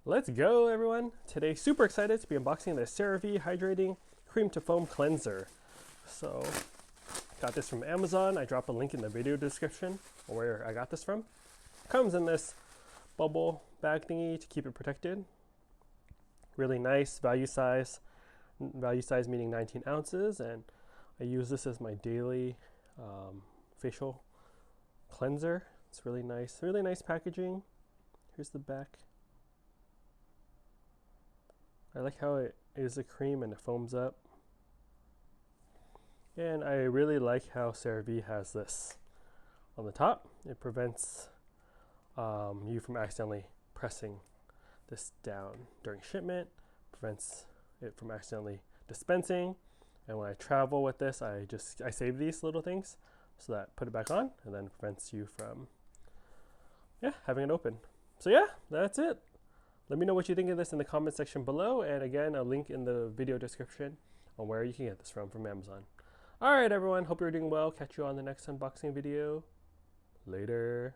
Let's go, everyone. Today, super excited to be unboxing the CeraVe Hydrating Cream to Foam Cleanser. So, got this from Amazon. I drop a link in the video description where I got this from. Comes in this bubble bag thingy to keep it protected. Really nice value size. Value size meaning 19 ounces, and I use this as my daily facial cleanser. It's really nice packaging. Here's the back. I like how it is a cream and it foams up. And I really like how CeraVe has this on the top. It prevents you from accidentally pressing this down during shipment, prevents it from accidentally dispensing. And when I travel with this, I save these little things so that put it back on, and then it prevents you from having it open. So yeah, that's it. Let me know what you think of this in the comment section below, and again, a link in the video description on where you can get this from Amazon. All right, everyone, hope you're doing well. Catch you on the next unboxing video. Later.